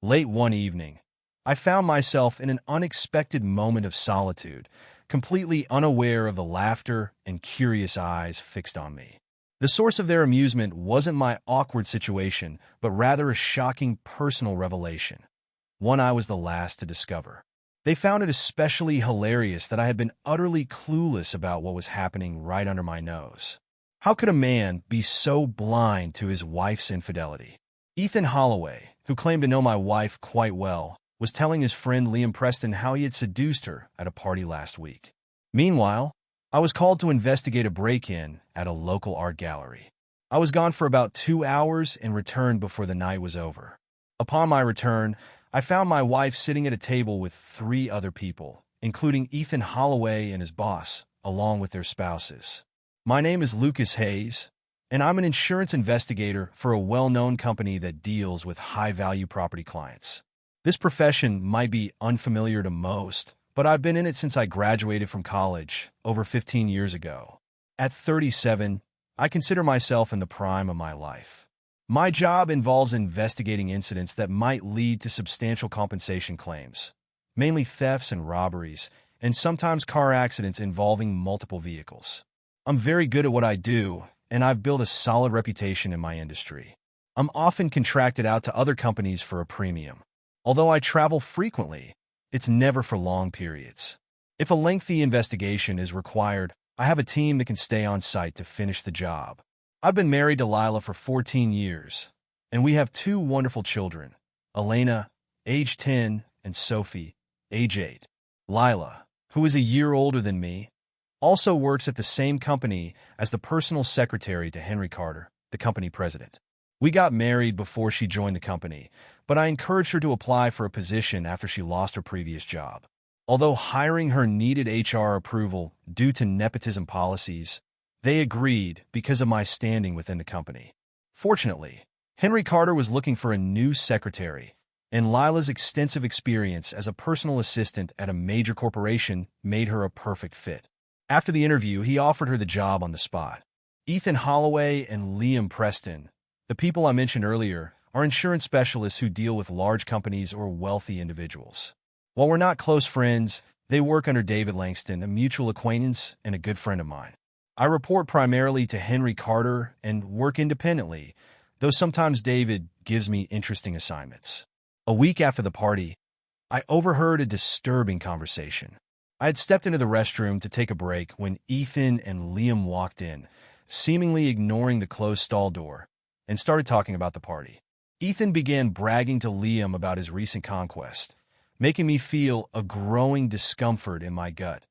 Late one evening, I found myself in an unexpected moment of solitude, completely unaware of the laughter and curious eyes fixed on me. The source of their amusement wasn't my awkward situation, but rather a shocking personal revelation, one I was the last to discover. They found it especially hilarious that I had been utterly clueless about what was happening right under my nose. How could a man be so blind to his wife's infidelity? Ethan Holloway, who claimed to know my wife quite well, was telling his friend Liam Preston how he had seduced her at a party last week. Meanwhile, I was called to investigate a break-in at a local art gallery. I was gone for about 2 hours and returned before the night was over. Upon my return, I found my wife sitting at a table with 3 other people, including Ethan Holloway and his boss, along with their spouses. My name is Lucas Hayes, and I'm an insurance investigator for a well-known company that deals with high-value property clients. This profession might be unfamiliar to most, but I've been in it since I graduated from college over 15 years ago. At 37, I consider myself in the prime of my life. My job involves investigating incidents that might lead to substantial compensation claims, mainly thefts and robberies, and sometimes car accidents involving multiple vehicles. I'm very good at what I do, and I've built a solid reputation in my industry. I'm often contracted out to other companies for a premium. Although I travel frequently, it's never for long periods. If a lengthy investigation is required, I have a team that can stay on site to finish the job. I've been married to Lila for 14 years, and we have 2 wonderful children, Elena, age 10, and Sophie, age 8. Lila, who is a year older than me, also works at the same company as the personal secretary to Henry Carter, the company president. We got married before she joined the company, but I encouraged her to apply for a position after she lost her previous job. Although hiring her needed HR approval due to nepotism policies, they agreed because of my standing within the company. Fortunately, Henry Carter was looking for a new secretary, and Lila's extensive experience as a personal assistant at a major corporation made her a perfect fit. After the interview, he offered her the job on the spot. Ethan Holloway and Liam Preston, the people I mentioned earlier, are insurance specialists who deal with large companies or wealthy individuals. While we're not close friends, they work under David Langston, a mutual acquaintance and a good friend of mine. I report primarily to Henry Carter and work independently, though sometimes David gives me interesting assignments. A week after the party, I overheard a disturbing conversation. I had stepped into the restroom to take a break when Ethan and Liam walked in, seemingly ignoring the closed stall door, and started talking about the party. Ethan began bragging to Liam about his recent conquest, making me feel a growing discomfort in my gut,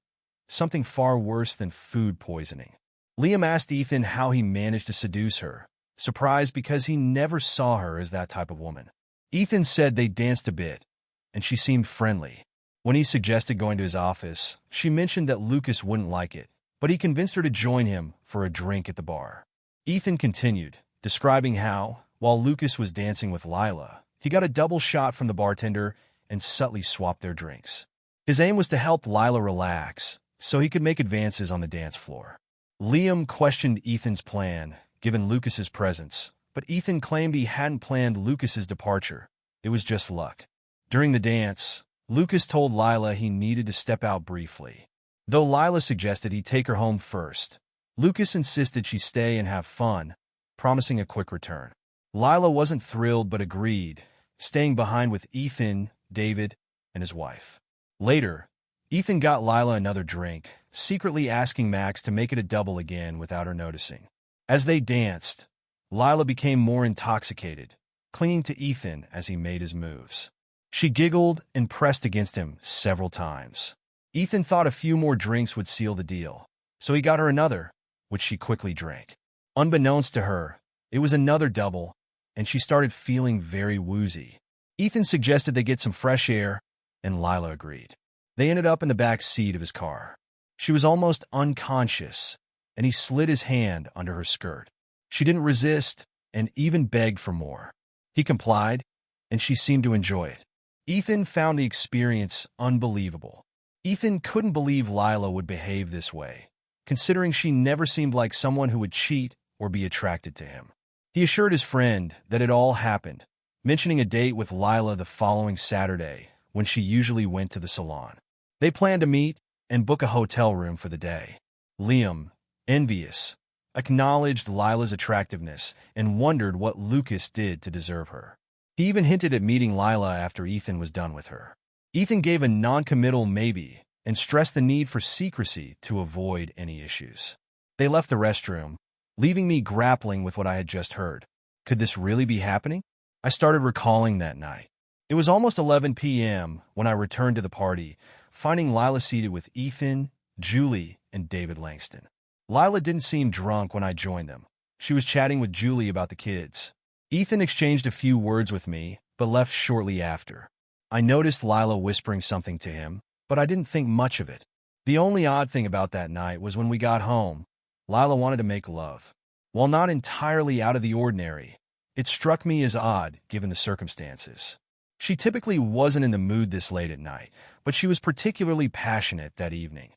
something far worse than food poisoning. Liam asked Ethan how he managed to seduce her, surprised because he never saw her as that type of woman. Ethan said they danced a bit, and she seemed friendly. When he suggested going to his office, she mentioned that Lucas wouldn't like it, but he convinced her to join him for a drink at the bar. Ethan continued, describing how, while Lucas was dancing with Lila, he got a double shot from the bartender and subtly swapped their drinks. His aim was to help Lila relax, so he could make advances on the dance floor. Liam questioned Ethan's plan, given Lucas's presence, but Ethan claimed he hadn't planned Lucas's departure. It was just luck. During the dance, Lucas told Lila he needed to step out briefly. Though Lila suggested he take her home first, Lucas insisted she stay and have fun, promising a quick return. Lila wasn't thrilled but agreed, staying behind with Ethan, David, and his wife. Later, Ethan got Lila another drink, secretly asking Max to make it a double again without her noticing. As they danced, Lila became more intoxicated, clinging to Ethan as he made his moves. She giggled and pressed against him several times. Ethan thought a few more drinks would seal the deal, so he got her another, which she quickly drank. Unbeknownst to her, it was another double, and she started feeling very woozy. Ethan suggested they get some fresh air, and Lila agreed. They ended up in the back seat of his car. She was almost unconscious, and he slid his hand under her skirt. She didn't resist and even begged for more. He complied, and she seemed to enjoy it. Ethan found the experience unbelievable. Ethan couldn't believe Lila would behave this way, considering she never seemed like someone who would cheat or be attracted to him. He assured his friend that it all happened, mentioning a date with Lila the following Saturday when she usually went to the salon. They planned to meet and book a hotel room for the day. Liam, envious, acknowledged Lila's attractiveness and wondered what Lucas did to deserve her. He even hinted at meeting Lila after Ethan was done with her. Ethan gave a non-committal maybe and stressed the need for secrecy to avoid any issues. They left the restroom, leaving me grappling with what I had just heard. Could this really be happening? I started recalling that night. It was almost 11 p.m. when I returned to the party, finding Lila seated with Ethan, Julie, and David Langston. Lila didn't seem drunk when I joined them. She was chatting with Julie about the kids. Ethan exchanged a few words with me, but left shortly after. I noticed Lila whispering something to him, but I didn't think much of it. The only odd thing about that night was when we got home, Lila wanted to make love. While not entirely out of the ordinary, it struck me as odd given the circumstances. She typically wasn't in the mood this late at night, but she was particularly passionate that evening,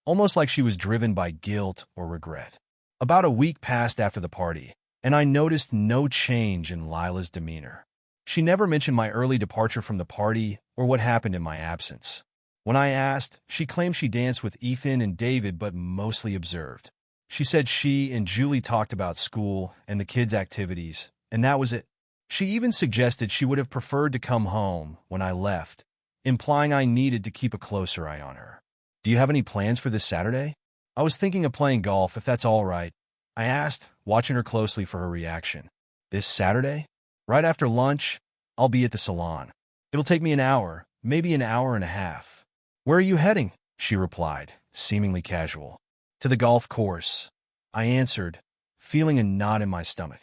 almost like she was driven by guilt or regret. About a week passed after the party, and I noticed no change in Lila's demeanor. She never mentioned my early departure from the party or what happened in my absence. When I asked, she claimed she danced with Ethan and David but mostly observed. She said she and Julie talked about school and the kids' activities, and that was it. She even suggested she would have preferred to come home when I left, implying I needed to keep a closer eye on her. Do you have any plans for this Saturday? I was thinking of playing golf, if that's all right. I asked, watching her closely for her reaction. This Saturday? Right after lunch, I'll be at the salon. It'll take me an hour, maybe an hour and a half. Where are you heading? She replied, seemingly casual. To the golf course, I answered, feeling a knot in my stomach.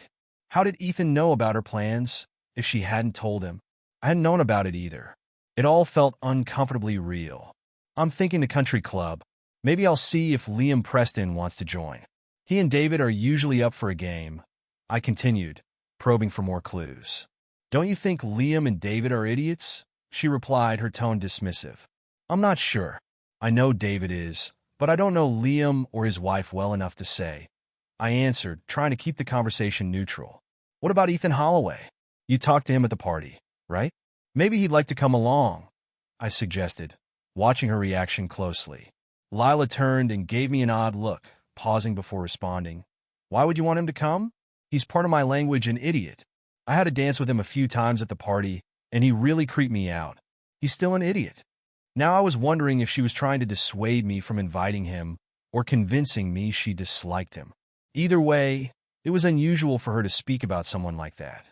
How did Ethan know about her plans if she hadn't told him? I hadn't known about it either. It all felt uncomfortably real. I'm thinking the country club. Maybe I'll see if Liam Preston wants to join. He and David are usually up for a game. I continued, probing for more clues. Don't you think Liam and David are idiots? She replied, her tone dismissive. I'm not sure. I know David is, but I don't know Liam or his wife well enough to say. I answered, trying to keep the conversation neutral. What about Ethan Holloway? You talked to him at the party, right? Maybe he'd like to come along, I suggested, watching her reaction closely. Lila turned and gave me an odd look, pausing before responding. Why would you want him to come? He's part of my language and idiot. I had a dance with him a few times at the party, and he really creeped me out. He's still an idiot. Now I was wondering if she was trying to dissuade me from inviting him or convincing me she disliked him. Either way, it was unusual for her to speak about someone like that.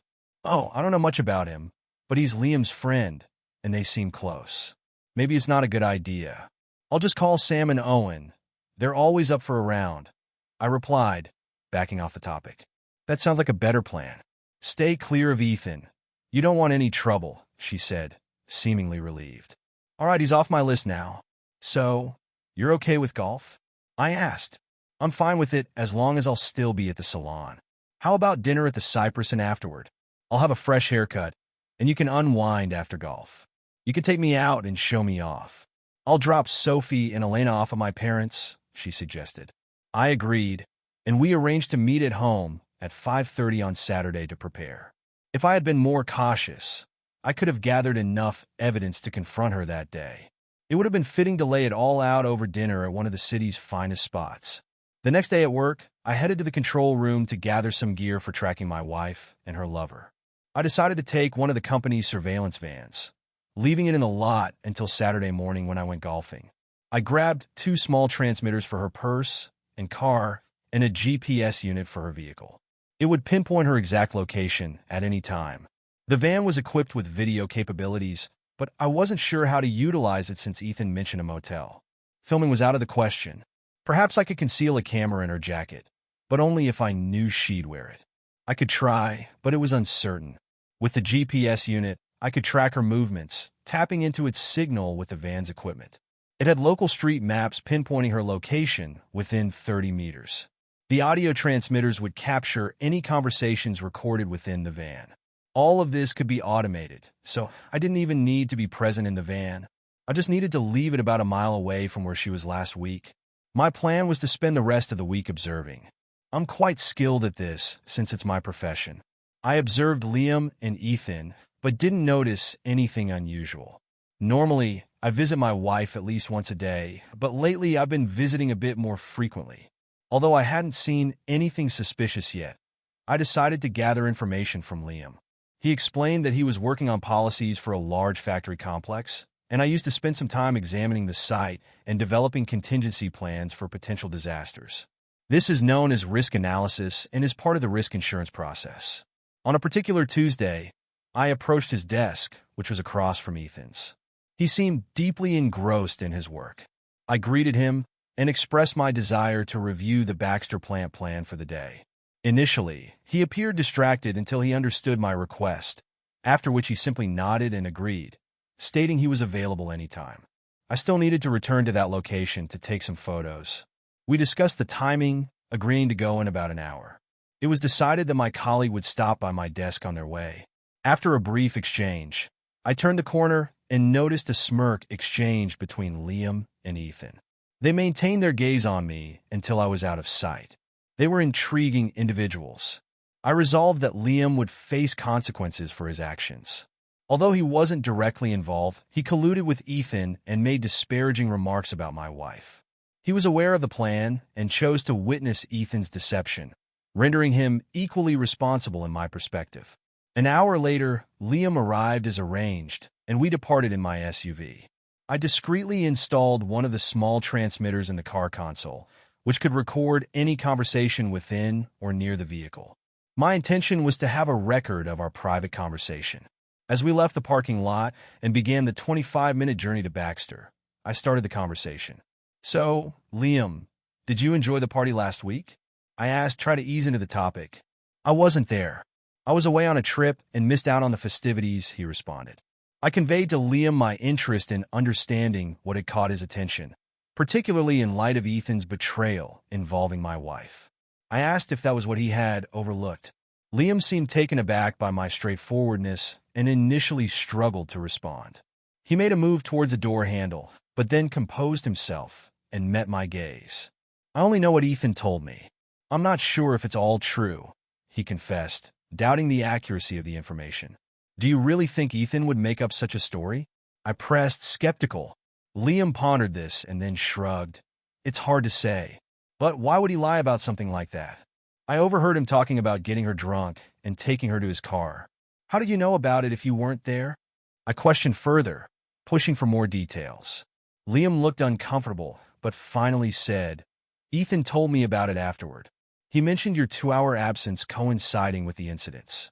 Oh, I don't know much about him, but he's Liam's friend, and they seem close. Maybe it's not a good idea. I'll just call Sam and Owen. They're always up for a round. I replied, backing off the topic. That sounds like a better plan. Stay clear of Ethan. You don't want any trouble, she said, seemingly relieved. All right, he's off my list now. So, you're okay with golf? I asked. I'm fine with it as long as I'll still be at the salon. How about dinner at the Cypress and afterward? I'll have a fresh haircut, and you can unwind after golf. You can take me out and show me off. I'll drop Sophie and Elena off at my parents', she suggested. I agreed, and we arranged to meet at home at 5:30 on Saturday to prepare. If I had been more cautious, I could have gathered enough evidence to confront her that day. It would have been fitting to lay it all out over dinner at one of the city's finest spots. The next day at work, I headed to the control room to gather some gear for tracking my wife and her lover. I decided to take one of the company's surveillance vans, leaving it in the lot until Saturday morning when I went golfing. I grabbed 2 small transmitters for her purse and car and a GPS unit for her vehicle. It would pinpoint her exact location at any time. The van was equipped with video capabilities, but I wasn't sure how to utilize it since Ethan mentioned a motel. Filming was out of the question. Perhaps I could conceal a camera in her jacket, but only if I knew she'd wear it. I could try, but it was uncertain. With the GPS unit, I could track her movements, tapping into its signal with the van's equipment. It had local street maps pinpointing her location within 30 meters. The audio transmitters would capture any conversations recorded within the van. All of this could be automated, so I didn't even need to be present in the van. I just needed to leave it about a mile away from where she was last week. My plan was to spend the rest of the week observing. I'm quite skilled at this since it's my profession. I observed Liam and Ethan, but didn't notice anything unusual. Normally, I visit my wife at least once a day, but lately I've been visiting a bit more frequently. Although I hadn't seen anything suspicious yet, I decided to gather information from Liam. He explained that he was working on policies for a large factory complex, and I used to spend some time examining the site and developing contingency plans for potential disasters. This is known as risk analysis and is part of the risk insurance process. On a particular Tuesday, I approached his desk, which was across from Ethan's. He seemed deeply engrossed in his work. I greeted him and expressed my desire to review the Baxter plant plan for the day. Initially, he appeared distracted until he understood my request, after which he simply nodded and agreed, stating he was available anytime. I still needed to return to that location to take some photos. We discussed the timing, agreeing to go in about an hour. It was decided that my colleague would stop by my desk on their way. After a brief exchange, I turned the corner and noticed a smirk exchanged between Liam and Ethan. They maintained their gaze on me until I was out of sight. They were intriguing individuals. I resolved that Liam would face consequences for his actions. Although he wasn't directly involved, he colluded with Ethan and made disparaging remarks about my wife. He was aware of the plan and chose to witness Ethan's deception, rendering him equally responsible in my perspective. An hour later, Liam arrived as arranged, and we departed in my SUV. I discreetly installed one of the small transmitters in the car console, which could record any conversation within or near the vehicle. My intention was to have a record of our private conversation. As we left the parking lot and began the 25-minute journey to Baxter, I started the conversation. "So, Liam, did you enjoy the party last week?" I asked, trying to ease into the topic. "I wasn't there. I was away on a trip and missed out on the festivities," he responded. I conveyed to Liam my interest in understanding what had caught his attention, particularly in light of Ethan's betrayal involving my wife. I asked if that was what he had overlooked. Liam seemed taken aback by my straightforwardness and initially struggled to respond. He made a move towards the door handle, but then composed himself and met my gaze. "I only know what Ethan told me. I'm not sure if it's all true," he confessed, doubting the accuracy of the information. "Do you really think Ethan would make up such a story?" I pressed, skeptical. Liam pondered this and then shrugged. "It's hard to say. But why would he lie about something like that? I overheard him talking about getting her drunk and taking her to his car. How did you know about it if you weren't there?" I questioned further, pushing for more details. Liam looked uncomfortable, but finally said, "Ethan told me about it afterward. He mentioned your 2-hour absence coinciding with the incidents."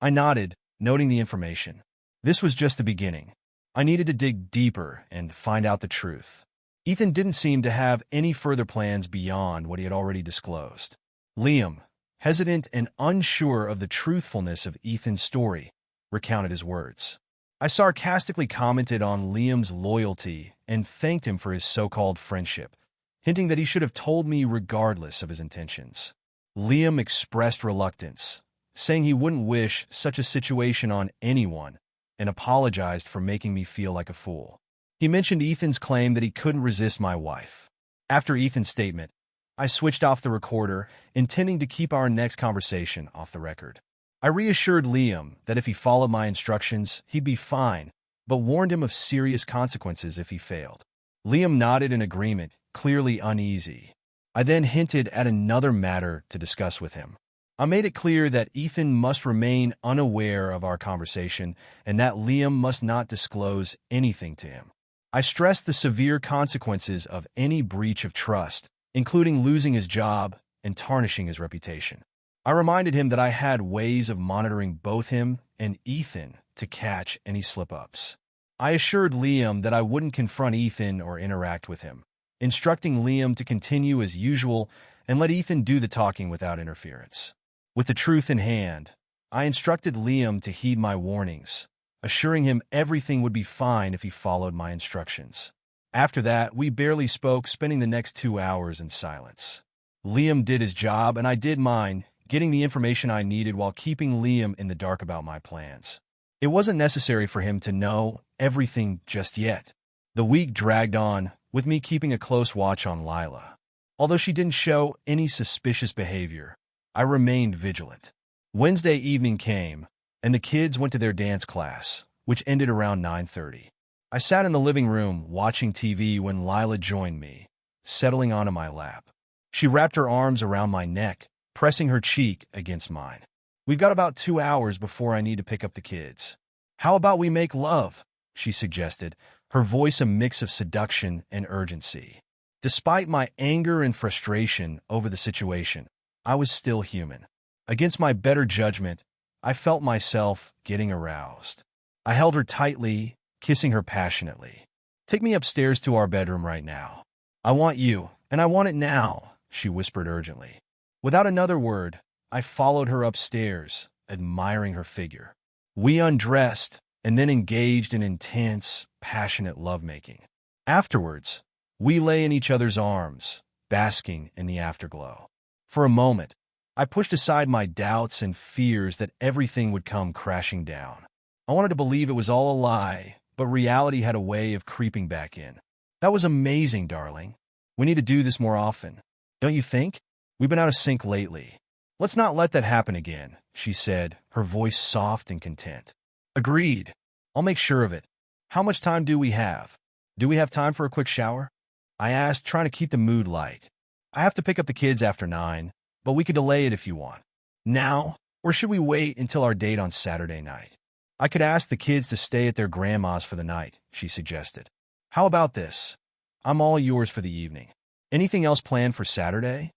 I nodded, noting the information. This was just the beginning. I needed to dig deeper and find out the truth. Ethan didn't seem to have any further plans beyond what he had already disclosed. Liam, hesitant and unsure of the truthfulness of Ethan's story, recounted his words. I sarcastically commented on Liam's loyalty and thanked him for his so-called friendship, hinting that he should have told me regardless of his intentions. Liam expressed reluctance, saying he wouldn't wish such a situation on anyone, and apologized for making me feel like a fool. He mentioned Ethan's claim that he couldn't resist my wife. After Ethan's statement, I switched off the recorder, intending to keep our next conversation off the record. I reassured Liam that if he followed my instructions, he'd be fine, but warned him of serious consequences if he failed. Liam nodded in agreement, clearly uneasy. I then hinted at another matter to discuss with him. I made it clear that Ethan must remain unaware of our conversation and that Liam must not disclose anything to him. I stressed the severe consequences of any breach of trust, including losing his job and tarnishing his reputation. I reminded him that I had ways of monitoring both him and Ethan to catch any slip-ups. I assured Liam that I wouldn't confront Ethan or interact with him, instructing Liam to continue as usual and let Ethan do the talking without interference. With the truth in hand, I instructed Liam to heed my warnings, assuring him everything would be fine if he followed my instructions. After that, we barely spoke, spending the next 2 hours in silence. Liam did his job, and I did mine, getting the information I needed while keeping Liam in the dark about my plans. It wasn't necessary for him to know everything just yet. The week dragged on, with me keeping a close watch on Lila. Although she didn't show any suspicious behavior, I remained vigilant. Wednesday evening came, and the kids went to their dance class, which ended around 9:30. I sat in the living room watching TV when Lila joined me, settling onto my lap. She wrapped her arms around my neck, pressing her cheek against mine. "We've got about 2 hours before I need to pick up the kids. How about we make love?" she suggested, her voice a mix of seduction and urgency. Despite my anger and frustration over the situation, I was still human. Against my better judgment, I felt myself getting aroused. I held her tightly, kissing her passionately. "Take me upstairs to our bedroom right now. I want you, and I want it now," she whispered urgently. Without another word, I followed her upstairs, admiring her figure. We undressed and then engaged in intense, passionate lovemaking. Afterwards, we lay in each other's arms, basking in the afterglow. For a moment, I pushed aside my doubts and fears that everything would come crashing down. I wanted to believe it was all a lie, but reality had a way of creeping back in. "That was amazing, darling. We need to do this more often. Don't you think? We've been out of sync lately. Let's not let that happen again," she said, her voice soft and content. "Agreed. I'll make sure of it. How much time do we have? Do we have time for a quick shower?" I asked, trying to keep the mood light. "I have to pick up the kids after 9, but we could delay it if you want. Now, or should we wait until our date on Saturday night? I could ask the kids to stay at their grandma's for the night," she suggested. "How about this? I'm all yours for the evening. Anything else planned for Saturday?"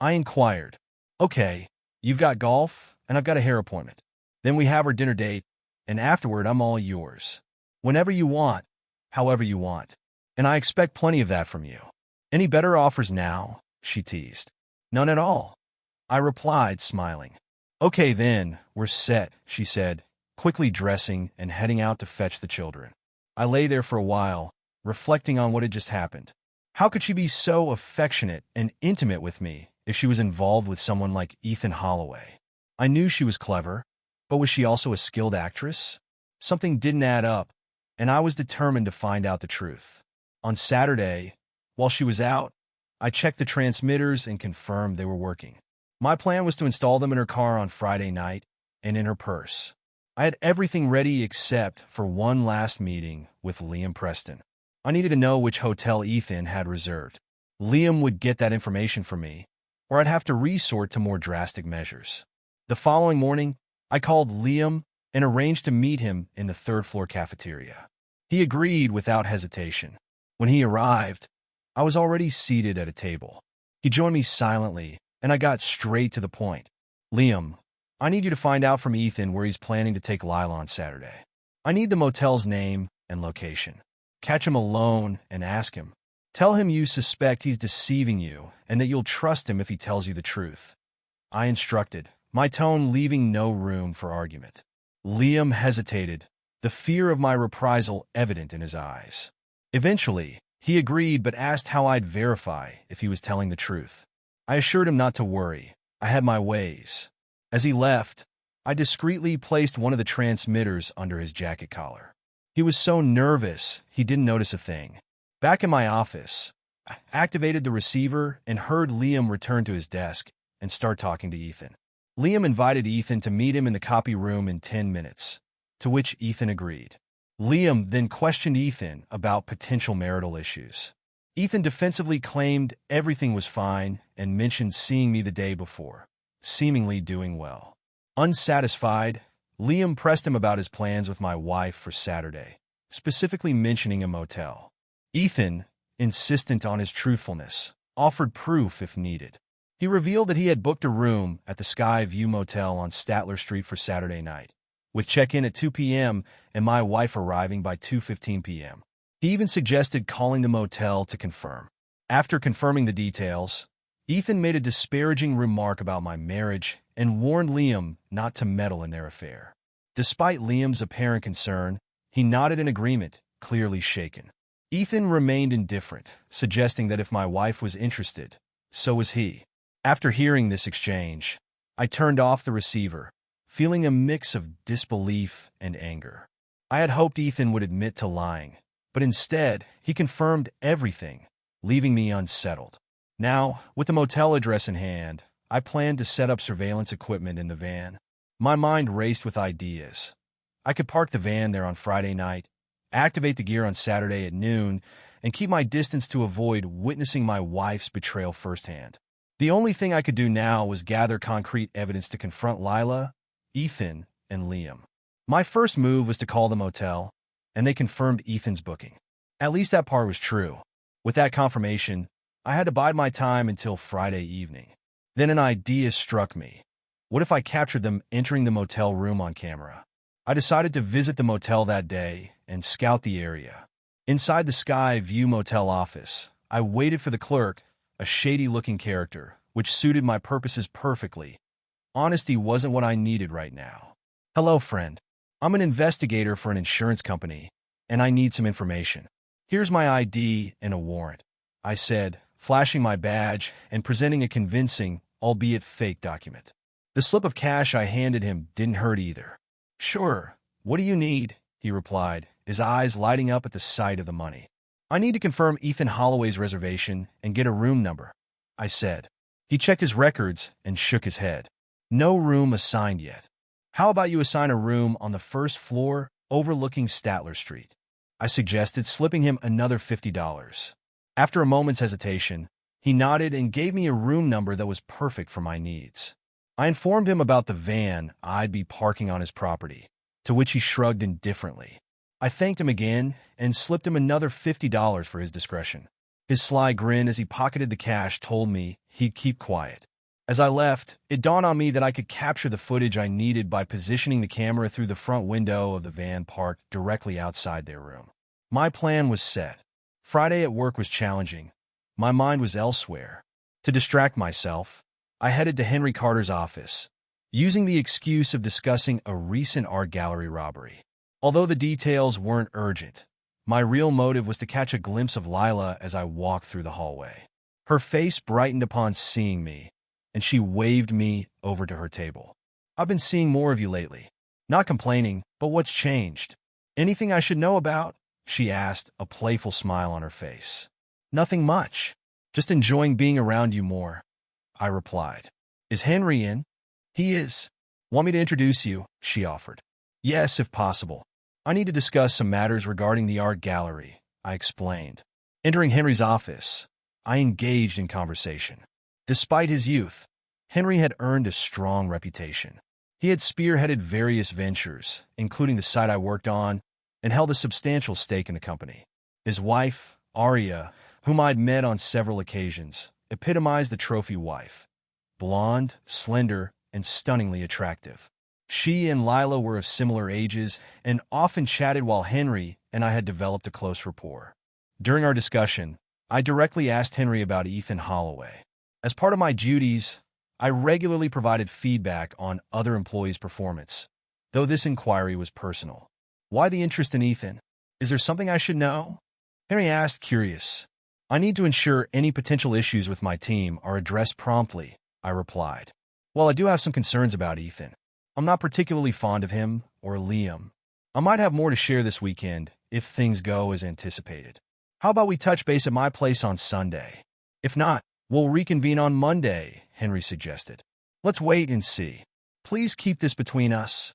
I inquired. "Okay, you've got golf, and I've got a hair appointment. Then we have our dinner date, and afterward I'm all yours. Whenever you want, however you want. And I expect plenty of that from you. Any better offers now?" she teased. "None at all," I replied, smiling. "Okay then, we're set," she said, quickly dressing and heading out to fetch the children. I lay there for a while, reflecting on what had just happened. How could she be so affectionate and intimate with me if she was involved with someone like Ethan Holloway? I knew she was clever, but was she also a skilled actress? Something didn't add up, and I was determined to find out the truth. On Saturday, while she was out, I checked the transmitters and confirmed they were working. My plan was to install them in her car on Friday night and in her purse. I had everything ready except for one last meeting with Liam Preston. I needed to know which hotel Ethan had reserved. Liam would get that information for me, or I'd have to resort to more drastic measures. The following morning, I called Liam and arranged to meet him in the third-floor cafeteria. He agreed without hesitation. When he arrived, I was already seated at a table. He joined me silently, and I got straight to the point. "Liam, I need you to find out from Ethan where he's planning to take Lila on Saturday. I need the motel's name and location. Catch him alone and ask him. Tell him you suspect he's deceiving you and that you'll trust him if he tells you the truth," I instructed, my tone leaving no room for argument. Liam hesitated, the fear of my reprisal evident in his eyes. Eventually, he agreed but asked how I'd verify if he was telling the truth. I assured him not to worry. I had my ways. As he left, I discreetly placed one of the transmitters under his jacket collar. He was so nervous, he didn't notice a thing. Back in my office, I activated the receiver and heard Liam return to his desk and start talking to Ethan. Liam invited Ethan to meet him in the copy room in 10 minutes, to which Ethan agreed. Liam then questioned Ethan about potential marital issues. Ethan defensively claimed everything was fine and mentioned seeing me the day before, seemingly doing well. Unsatisfied, Liam pressed him about his plans with my wife for Saturday, specifically mentioning a motel. Ethan, insistent on his truthfulness, offered proof if needed. He revealed that he had booked a room at the Sky View Motel on Statler Street for Saturday night, with check-in at 2 p.m. and my wife arriving by 2:15 p.m. He even suggested calling the motel to confirm. After confirming the details, Ethan made a disparaging remark about my marriage and warned Liam not to meddle in their affair. Despite Liam's apparent concern, he nodded in agreement, clearly shaken. Ethan remained indifferent, suggesting that if my wife was interested, so was he. After hearing this exchange, I turned off the receiver, feeling a mix of disbelief and anger. I had hoped Ethan would admit to lying, but instead, he confirmed everything, leaving me unsettled. Now, with the motel address in hand, I planned to set up surveillance equipment in the van, My mind raced with ideas. I could park the van there on Friday night, activate the gear on Saturday at noon, and keep my distance to avoid witnessing my wife's betrayal firsthand. The only thing I could do now was gather concrete evidence to confront Lila, Ethan, and Liam. My first move was to call the motel, and they confirmed Ethan's booking. At least that part was true. With that confirmation, I had to bide my time until Friday evening. Then an idea struck me. What if I captured them entering the motel room on camera? I decided to visit the motel that day and scout the area. Inside the Sky View Motel office, I waited for the clerk, a shady-looking character, which suited my purposes perfectly. Honesty wasn't what I needed right now. "Hello, friend. I'm an investigator for an insurance company, and I need some information. Here's my ID and a warrant," I said, flashing my badge and presenting a convincing, albeit fake document. The slip of cash I handed him didn't hurt either. "Sure. What do you need?" he replied, his eyes lighting up at the sight of the money. "I need to confirm Ethan Holloway's reservation and get a room number," I said. He checked his records and shook his head. "No room assigned yet. How about you assign a room on the first floor overlooking Statler Street?" I suggested, slipping him another $50. After a moment's hesitation, he nodded and gave me a room number that was perfect for my needs. I informed him about the van I'd be parking on his property, to which he shrugged indifferently. I thanked him again and slipped him another $50 for his discretion. His sly grin as he pocketed the cash told me he'd keep quiet. As I left, it dawned on me that I could capture the footage I needed by positioning the camera through the front window of the van parked directly outside their room. My plan was set. Friday at work was challenging. My mind was elsewhere. To distract myself, I headed to Henry Carter's office, using the excuse of discussing a recent art gallery robbery. Although the details weren't urgent, my real motive was to catch a glimpse of Lila as I walked through the hallway. Her face brightened upon seeing me, and she waved me over to her table. "I've been seeing more of you lately. Not complaining, but what's changed? Anything I should know about?" she asked, a playful smile on her face. "Nothing much. Just enjoying being around you more," I replied. "Is Henry in?" "He is. Want me to introduce you?" she offered. "Yes, if possible. I need to discuss some matters regarding the art gallery," I explained. Entering Henry's office, I engaged in conversation. Despite his youth, Henry had earned a strong reputation. He had spearheaded various ventures, including the site I worked on, and held a substantial stake in the company. His wife, Aria, whom I'd met on several occasions, epitomized the trophy wife. Blonde, slender, and stunningly attractive. She and Lila were of similar ages and often chatted while Henry and I had developed a close rapport. During our discussion, I directly asked Henry about Ethan Holloway. As part of my duties, I regularly provided feedback on other employees' performance, though this inquiry was personal. "Why the interest in Ethan? Is there something I should know?" Henry asked, curious. "I need to ensure any potential issues with my team are addressed promptly," I replied. "Well, I do have some concerns about Ethan. I'm not particularly fond of him or Liam. I might have more to share this weekend if things go as anticipated. How about we touch base at my place on Sunday? If not, we'll reconvene on Monday," Henry suggested. "Let's wait and see. Please keep this between us,"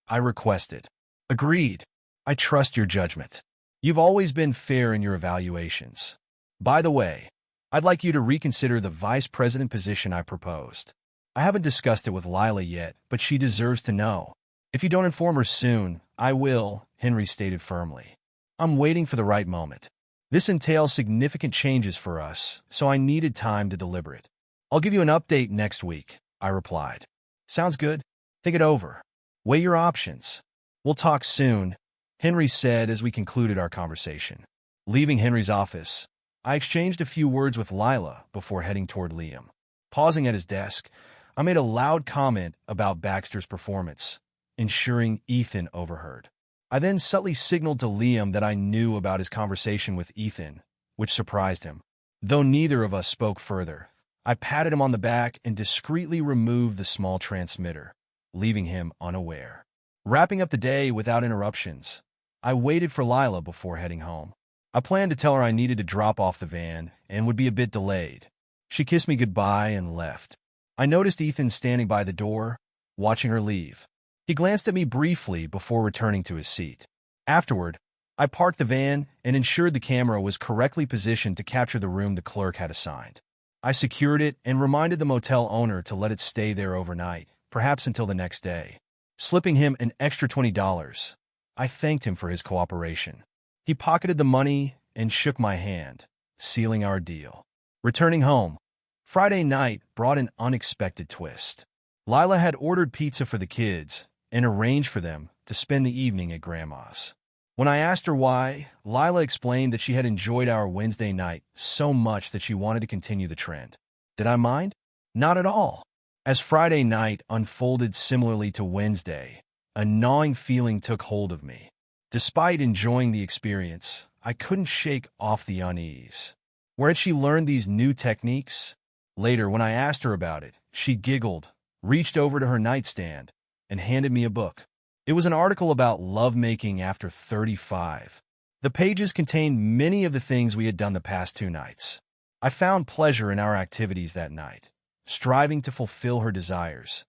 I requested. "Agreed. I trust your judgment. You've always been fair in your evaluations. By the way, I'd like you to reconsider the vice president position I proposed. I haven't discussed it with Lila yet, but she deserves to know. If you don't inform her soon, I will," Henry stated firmly. "I'm waiting for the right moment. This entails significant changes for us, so I needed time to deliberate. I'll give you an update next week," I replied. "Sounds good. Think it over. Weigh your options. We'll talk soon," Henry said as we concluded our conversation. Leaving Henry's office, I exchanged a few words with Lila before heading toward Liam. Pausing at his desk, I made a loud comment about Baxter's performance, ensuring Ethan overheard. I then subtly signaled to Liam that I knew about his conversation with Ethan, which surprised him. Though neither of us spoke further, I patted him on the back and discreetly removed the small transmitter, leaving him unaware. Wrapping up the day without interruptions, I waited for Lila before heading home. I planned to tell her I needed to drop off the van and would be a bit delayed. She kissed me goodbye and left. I noticed Ethan standing by the door, watching her leave. He glanced at me briefly before returning to his seat. Afterward, I parked the van and ensured the camera was correctly positioned to capture the room the clerk had assigned. I secured it and reminded the motel owner to let it stay there overnight, perhaps until the next day, slipping him an extra $20. I thanked him for his cooperation. He pocketed the money and shook my hand, sealing our deal. Returning home, Friday night brought an unexpected twist. Lila had ordered pizza for the kids and arranged for them to spend the evening at Grandma's. When I asked her why, Lila explained that she had enjoyed our Wednesday night so much that she wanted to continue the trend. Did I mind? Not at all. As Friday night unfolded similarly to Wednesday, a gnawing feeling took hold of me. Despite enjoying the experience, I couldn't shake off the unease. Where had she learned these new techniques? Later, when I asked her about it, she giggled, reached over to her nightstand, and handed me a book. It was an article about lovemaking after 35. The pages contained many of the things we had done the past 2 nights. I found pleasure in our activities that night, striving to fulfill her desires,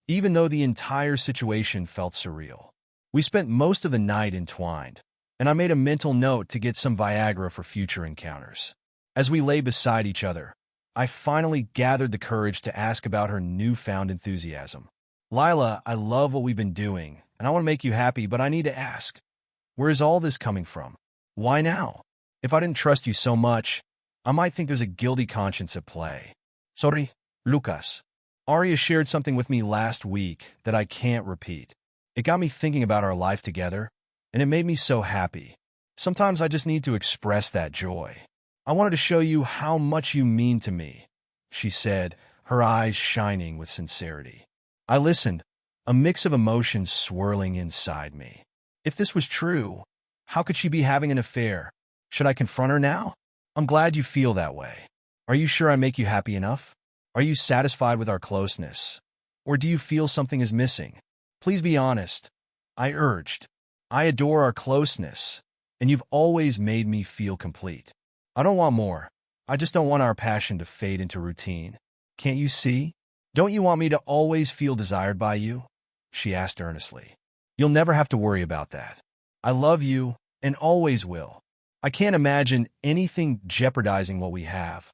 even though the entire situation felt surreal. We spent most of the night entwined, and I made a mental note to get some Viagra for future encounters. As we lay beside each other, I finally gathered the courage to ask about her newfound enthusiasm. Lila, I love what we've been doing, and I want to make you happy, but I need to ask, where is all this coming from? Why now? If I didn't trust you so much, I might think there's a guilty conscience at play. Sorry, Lucas. Aria shared something with me last week that I can't repeat. It got me thinking about our life together, and it made me so happy. Sometimes I just need to express that joy. I wanted to show you how much you mean to me, she said, her eyes shining with sincerity. I listened, a mix of emotions swirling inside me. If this was true, how could she be having an affair? Should I confront her now? I'm glad you feel that way. Are you sure I make you happy enough? Are you satisfied with our closeness? Or do you feel something is missing? Please be honest, I urged. I adore our closeness, and you've always made me feel complete. I don't want more. I just don't want our passion to fade into routine. Can't you see? Don't you want me to always feel desired by you? She asked earnestly. You'll never have to worry about that. I love you and always will. I can't imagine anything jeopardizing what we have,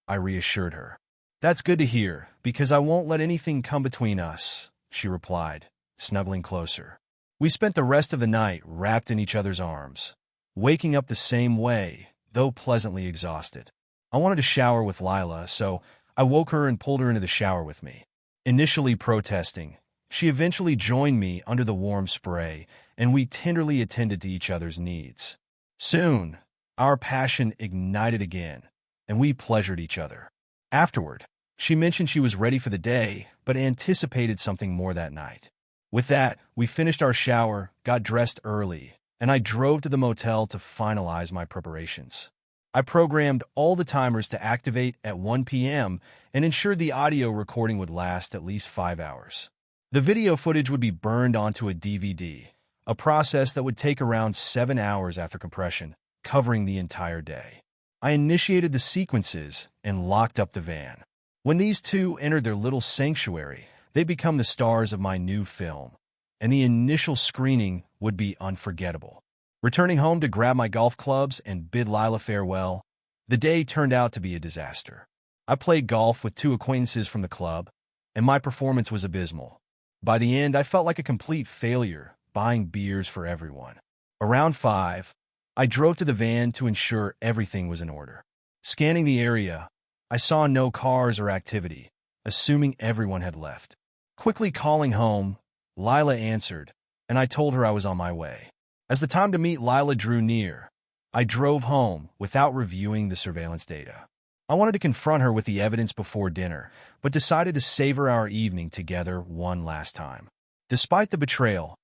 I reassured her. That's good to hear, because I won't let anything come between us, she replied, snuggling closer. We spent the rest of the night wrapped in each other's arms, waking up the same way, though pleasantly exhausted. I wanted to shower with Lila, so I woke her and pulled her into the shower with me. Initially protesting, she eventually joined me under the warm spray, and we tenderly attended to each other's needs. Soon, our passion ignited again, and we pleasured each other. Afterward, she mentioned she was ready for the day, but anticipated something more that night. With that, we finished our shower, got dressed early, and I drove to the motel to finalize my preparations. I programmed all the timers to activate at 1 p.m. and ensured the audio recording would last at least 5 hours. The video footage would be burned onto a DVD, a process that would take around 7 hours after compression, covering the entire day. I initiated the sequences and locked up the van. When these two entered their little sanctuary, they become the stars of my new film, and the initial screening would be unforgettable. Returning home to grab my golf clubs and bid Lila farewell, the day turned out to be a disaster. I played golf with 2 acquaintances from the club, and my performance was abysmal. By the end, I felt like a complete failure, buying beers for everyone. Around 5, I drove to the van to ensure everything was in order. Scanning the area, I saw no cars or activity, assuming everyone had left. Quickly calling home, Lila answered, and I told her I was on my way. As the time to meet Lila drew near, I drove home without reviewing the surveillance data. I wanted to confront her with the evidence before dinner, but decided to savor our evening together one last time. Despite the betrayal,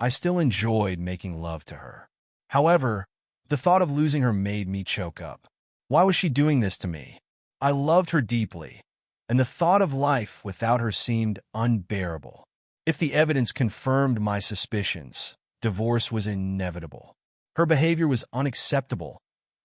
I still enjoyed making love to her. However, the thought of losing her made me choke up. Why was she doing this to me? I loved her deeply, and the thought of life without her seemed unbearable. If the evidence confirmed my suspicions, divorce was inevitable. Her behavior was unacceptable.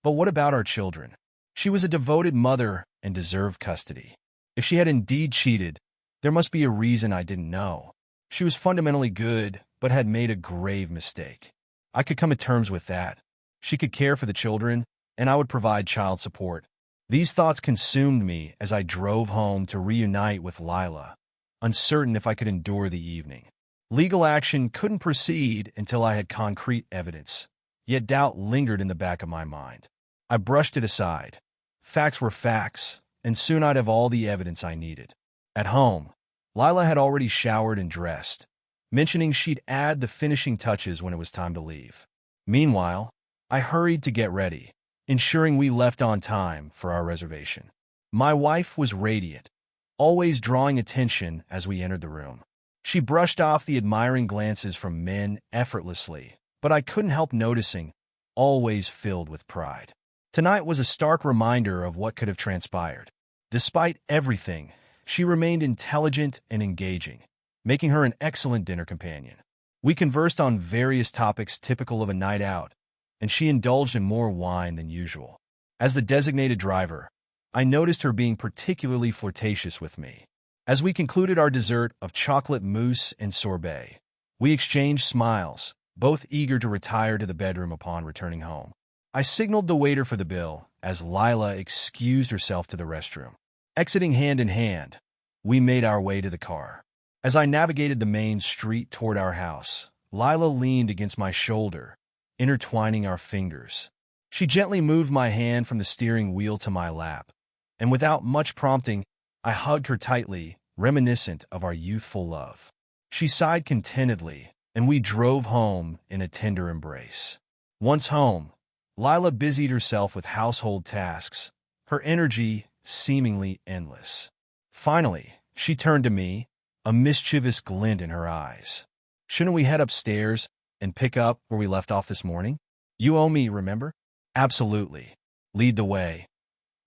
But what about our children? She was a devoted mother and deserved custody. If she had indeed cheated, there must be a reason I didn't know. She was fundamentally good, but had made a grave mistake. I could come to terms with that. She could care for the children, and I would provide child support. These thoughts consumed me as I drove home to reunite with Lila, uncertain if I could endure the evening. Legal action couldn't proceed until I had concrete evidence, yet doubt lingered in the back of my mind. I brushed it aside. Facts were facts, and soon I'd have all the evidence I needed. At home, Lila had already showered and dressed, mentioning she'd add the finishing touches when it was time to leave. Meanwhile, I hurried to get ready, ensuring we left on time for our reservation. My wife was radiant, always drawing attention as we entered the room. She brushed off the admiring glances from men effortlessly, but I couldn't help noticing, always filled with pride. Tonight was a stark reminder of what could have transpired. Despite everything, she remained intelligent and engaging, making her an excellent dinner companion. We conversed on various topics typical of a night out, and she indulged in more wine than usual. As the designated driver, I noticed her being particularly flirtatious with me. As we concluded our dessert of chocolate mousse and sorbet, we exchanged smiles, both eager to retire to the bedroom upon returning home. I signaled the waiter for the bill as Lila excused herself to the restroom. Exiting hand in hand, we made our way to the car. As I navigated the main street toward our house, Lila leaned against my shoulder, intertwining our fingers. She gently moved my hand from the steering wheel to my lap, and without much prompting, I hugged her tightly, reminiscent of our youthful love. She sighed contentedly, and we drove home in a tender embrace. Once home, Lila busied herself with household tasks, her energy seemingly endless. Finally, she turned to me, a mischievous glint in her eyes. "Shouldn't we head upstairs and pick up where we left off this morning? You owe me, remember?" "Absolutely. Lead the way,"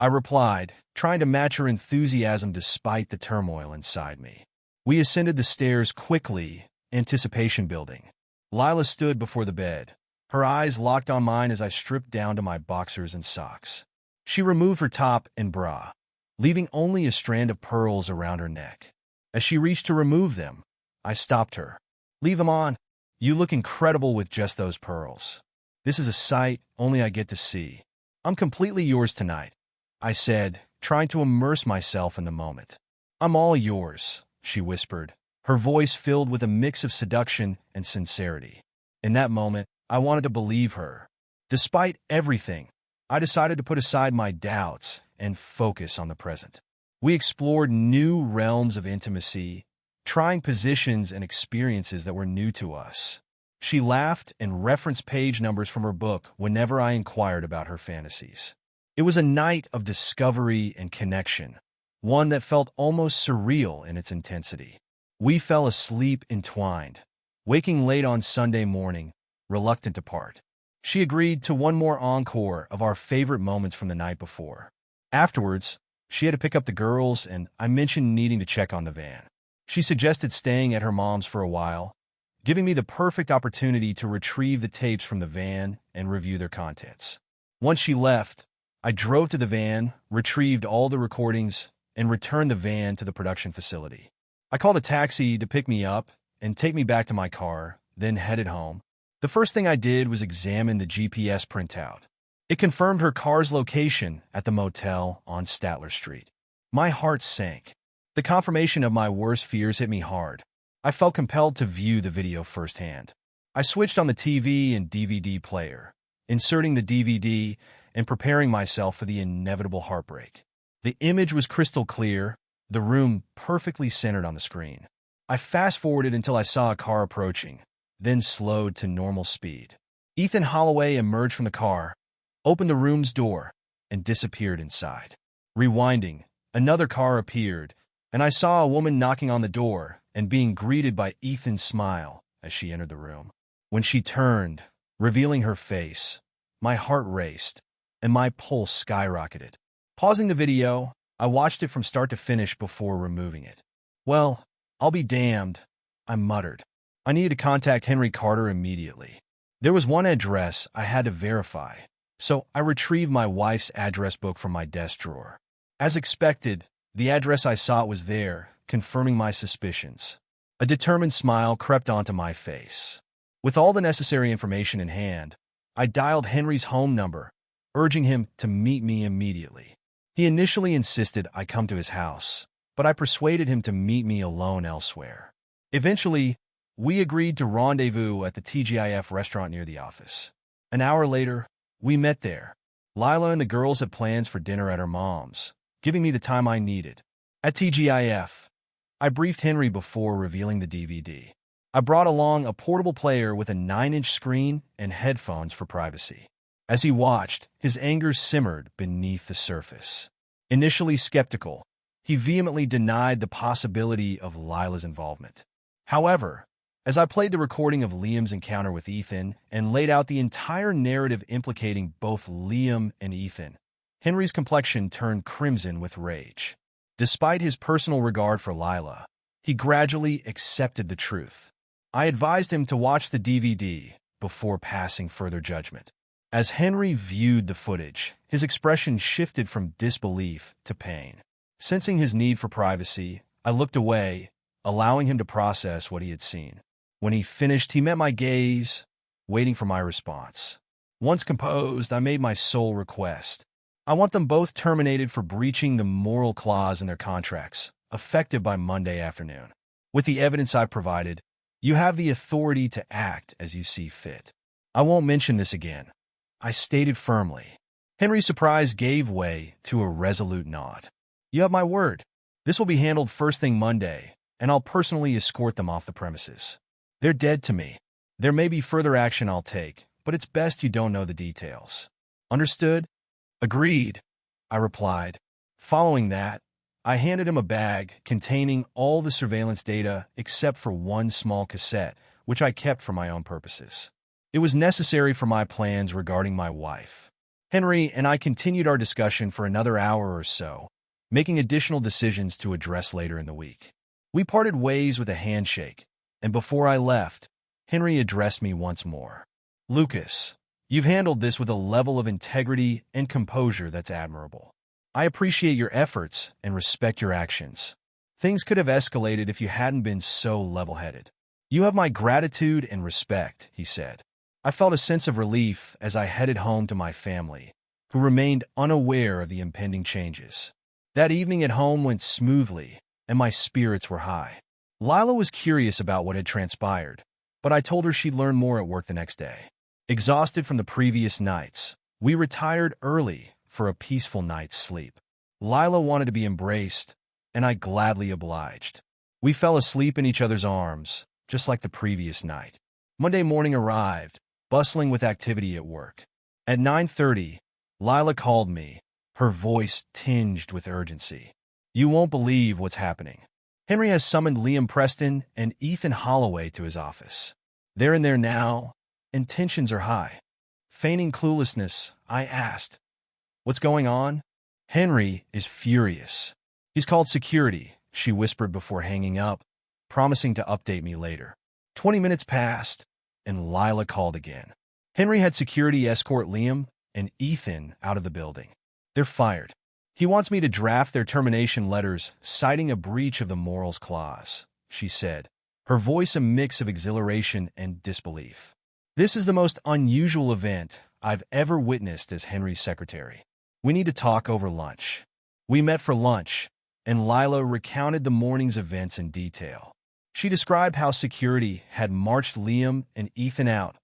I replied, trying to match her enthusiasm despite the turmoil inside me. We ascended the stairs quickly, anticipation building. Lila stood before the bed, her eyes locked on mine as I stripped down to my boxers and socks. She removed her top and bra, leaving only a strand of pearls around her neck. As she reached to remove them, I stopped her. "Leave them on. You look incredible with just those pearls. This is a sight only I get to see. I'm completely yours tonight," I said, trying to immerse myself in the moment. "I'm all yours," she whispered, her voice filled with a mix of seduction and sincerity. In that moment, I wanted to believe her. Despite everything, I decided to put aside my doubts and focus on the present. We explored new realms of intimacy, trying positions and experiences that were new to us. She laughed and referenced page numbers from her book whenever I inquired about her fantasies. It was a night of discovery and connection, one that felt almost surreal in its intensity. We fell asleep entwined, waking late on Sunday morning, reluctant to part. She agreed to one more encore of our favorite moments from the night before. Afterwards, she had to pick up the girls, and I mentioned needing to check on the van. She suggested staying at her mom's for a while, giving me the perfect opportunity to retrieve the tapes from the van and review their contents. Once she left, I drove to the van, retrieved all the recordings, and returned the van to the production facility. I called a taxi to pick me up and take me back to my car, then headed home. The first thing I did was examine the GPS printout. It confirmed her car's location at the motel on Statler Street. My heart sank. The confirmation of my worst fears hit me hard. I felt compelled to view the video firsthand. I switched on the TV and DVD player, inserting the DVD and preparing myself for the inevitable heartbreak. The image was crystal clear, the room perfectly centered on the screen. I fast-forwarded until I saw a car approaching, then slowed to normal speed. Ethan Holloway emerged from the car, opened the room's door, and disappeared inside. Rewinding, another car appeared, and I saw a woman knocking on the door and being greeted by Ethan's smile as she entered the room. When she turned, revealing her face, my heart raced, and my pulse skyrocketed. Pausing the video, I watched it from start to finish before removing it. "Well, I'll be damned," I muttered. I needed to contact Henry Carter immediately. There was one address I had to verify, so I retrieved my wife's address book from my desk drawer. As expected, the address I sought was there, confirming my suspicions. A determined smile crept onto my face. With all the necessary information in hand, I dialed Henry's home number, urging him to meet me immediately. He initially insisted I come to his house, but I persuaded him to meet me alone elsewhere. Eventually, we agreed to rendezvous at the TGIF restaurant near the office. An hour later, we met there. Lila and the girls had plans for dinner at her mom's, giving me the time I needed. At TGIF, I briefed Henry before revealing the DVD. I brought along a portable player with a 9-inch screen and headphones for privacy. As he watched, his anger simmered beneath the surface. Initially skeptical, he vehemently denied the possibility of Lila's involvement. However, as I played the recording of Liam's encounter with Ethan and laid out the entire narrative implicating both Liam and Ethan, Henry's complexion turned crimson with rage. Despite his personal regard for Lila, he gradually accepted the truth. I advised him to watch the DVD before passing further judgment. As Henry viewed the footage, his expression shifted from disbelief to pain. Sensing his need for privacy, I looked away, allowing him to process what he had seen. When he finished, he met my gaze, waiting for my response. Once composed, I made my sole request. I want them both terminated for breaching the moral clause in their contracts, effective by Monday afternoon. With the evidence I've provided, you have the authority to act as you see fit. I won't mention this again, I stated firmly. Henry's surprise gave way to a resolute nod. You have my word. This will be handled first thing Monday, and I'll personally escort them off the premises. They're dead to me. There may be further action I'll take, but it's best you don't know the details. Understood? Agreed, I replied. Following that, I handed him a bag containing all the surveillance data except for one small cassette, which I kept for my own purposes. It was necessary for my plans regarding my wife. Henry and I continued our discussion for another hour or so, making additional decisions to address later in the week. We parted ways with a handshake, and before I left, Henry addressed me once more. Lucas, you've handled this with a level of integrity and composure that's admirable. I appreciate your efforts and respect your actions. Things could have escalated if you hadn't been so level-headed. You have my gratitude and respect, he said. I felt a sense of relief as I headed home to my family, who remained unaware of the impending changes. That evening at home went smoothly, and my spirits were high. Lila was curious about what had transpired, but I told her she'd learn more at work the next day. Exhausted from the previous nights, we retired early for a peaceful night's sleep. Lila wanted to be embraced, and I gladly obliged. We fell asleep in each other's arms, just like the previous night. Monday morning arrived, bustling with activity at work. At 9:30, Lila called me, her voice tinged with urgency. You won't believe what's happening. Henry has summoned Liam Preston and Ethan Holloway to his office. They're in there now, and tensions are high. Feigning cluelessness, I asked, what's going on? Henry is furious. He's called security, she whispered before hanging up, promising to update me later. 20 minutes passed, and Lila called again. Henry had security escort Liam and Ethan out of the building. They're fired. He wants me to draft their termination letters, citing a breach of the morals clause, she said, her voice a mix of exhilaration and disbelief. This is the most unusual event I've ever witnessed as Henry's secretary. We need to talk over lunch. We met for lunch, and Lila recounted the morning's events in detail. She described how security had marched Liam and Ethan out,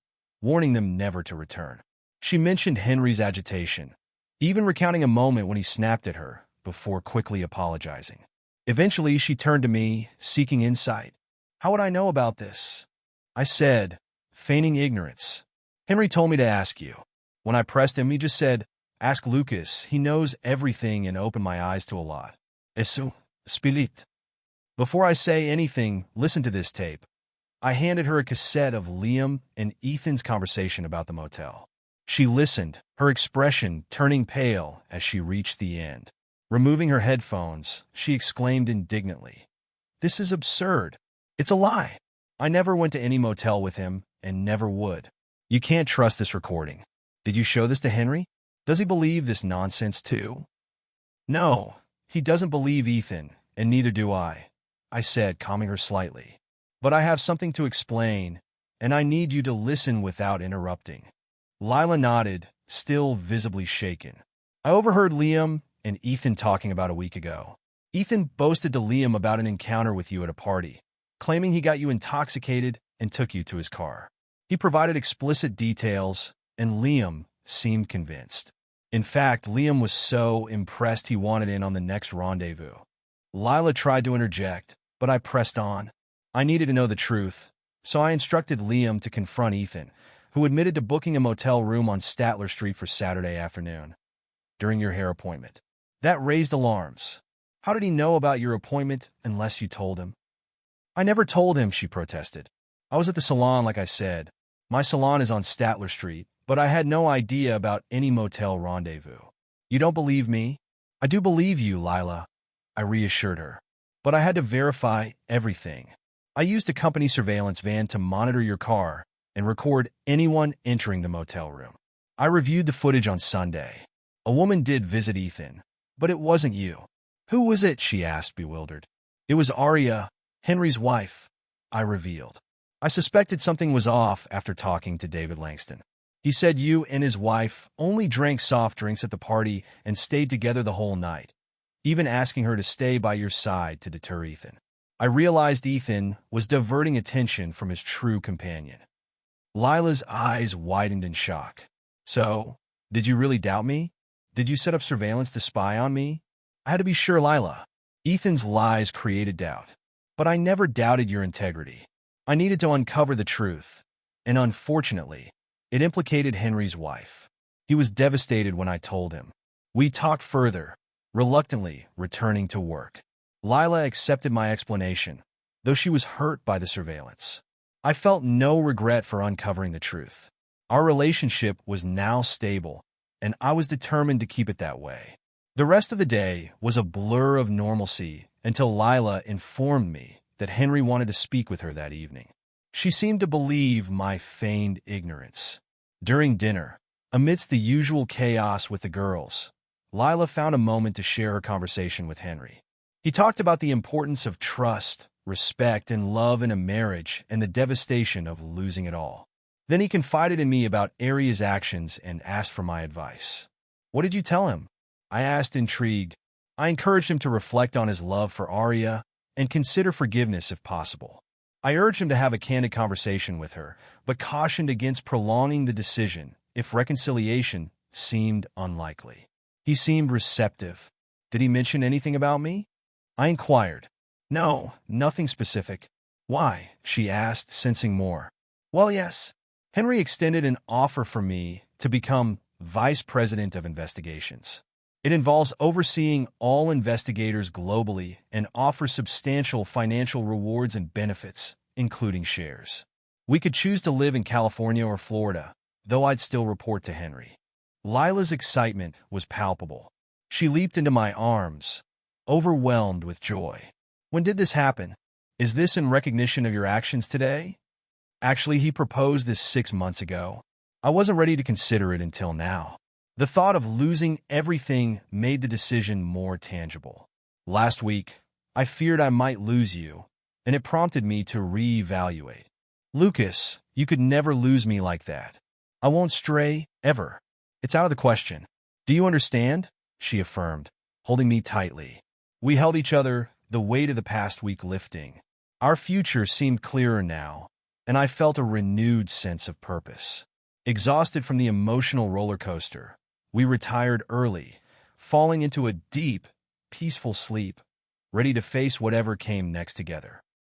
warning them never to return. She mentioned Henry's agitation, even recounting a moment when he snapped at her before quickly apologizing. Eventually, she turned to me, seeking insight. How would I know about this? I said, feigning ignorance. Henry told me to ask you. When I pressed him, he just said, ask Lucas. He knows everything, and opened my eyes to a lot. Eso, spilit. Before I say anything, listen to this tape. I handed her a cassette of Liam and Ethan's conversation about the motel. She listened, her expression turning pale as she reached the end. Removing her headphones, she exclaimed indignantly, "This is absurd. It's a lie. I never went to any motel with him, and never would. You can't trust this recording. Did you show this to Henry? Does he believe this nonsense too?" "No, he doesn't believe Ethan, and neither do I," I said, calming her slightly. but I have something to explain, and I need you to listen without interrupting. Lila nodded, still visibly shaken. I overheard Liam and Ethan talking about a week ago. Ethan boasted to Liam about an encounter with you at a party, claiming he got you intoxicated and took you to his car. He provided explicit details, and Liam seemed convinced. In fact, Liam was so impressed he wanted in on the next rendezvous. Lila tried to interject, but I pressed on. I needed to know the truth, so I instructed Liam to confront Ethan, who admitted to booking a motel room on Statler Street for Saturday afternoon, during your hair appointment. That raised alarms. How did he know about your appointment unless you told him? I never told him, she protested. I was at the salon, like I said. My salon is on Statler Street, but I had no idea about any motel rendezvous. You don't believe me? I do believe you, Lila, I reassured her. But I had to verify everything. I used a company surveillance van to monitor your car and record anyone entering the motel room. I reviewed the footage on Sunday. A woman did visit Ethan, but it wasn't you. Who was it? She asked, bewildered. It was Aria, Henry's wife, I revealed. I suspected something was off after talking to David Langston. He said you and his wife only drank soft drinks at the party and stayed together the whole night, even asking her to stay by your side to deter Ethan. I realized Ethan was diverting attention from his true companion. Lila's eyes widened in shock. So, did you really doubt me? Did you set up surveillance to spy on me? I had to be sure, Lila. Ethan's lies created doubt. But I never doubted your integrity. I needed to uncover the truth, and unfortunately, it implicated Henry's wife. He was devastated when I told him. We talked further, reluctantly returning to work. Lila accepted my explanation, though she was hurt by the surveillance. I felt no regret for uncovering the truth. Our relationship was now stable, and I was determined to keep it that way. The rest of the day was a blur of normalcy until Lila informed me that Henry wanted to speak with her that evening. She seemed to believe my feigned ignorance. During dinner, amidst the usual chaos with the girls, Lila found a moment to share her conversation with Henry. He talked about the importance of trust, respect, and love in a marriage and the devastation of losing it all. Then he confided in me about Aria's actions and asked for my advice. What did you tell him? I asked, intrigued. I encouraged him to reflect on his love for Aria and consider forgiveness if possible. I urged him to have a candid conversation with her, but cautioned against prolonging the decision if reconciliation seemed unlikely. He seemed receptive. Did he mention anything about me? I inquired. No, nothing specific. Why? She asked, sensing more. Well, yes. Henry extended an offer for me to become Vice President of Investigations. It involves overseeing all investigators globally and offers substantial financial rewards and benefits, including shares. We could choose to live in California or Florida, though I'd still report to Henry. Lila's excitement was palpable. She leaped into my arms, overwhelmed with joy. When did this happen? Is this in recognition of your actions today? Actually, he proposed this 6 months ago. I wasn't ready to consider it until now. The thought of losing everything made the decision more tangible. Last week, I feared I might lose you, and it prompted me to reevaluate. Lucas, you could never lose me like that. I won't stray, ever. It's out of the question. Do you understand? She affirmed, holding me tightly. We held each other, the weight of the past week lifting. Our future seemed clearer now, and I felt a renewed sense of purpose. Exhausted from the emotional roller coaster, we retired early, falling into a deep, peaceful sleep, ready to face whatever came next together.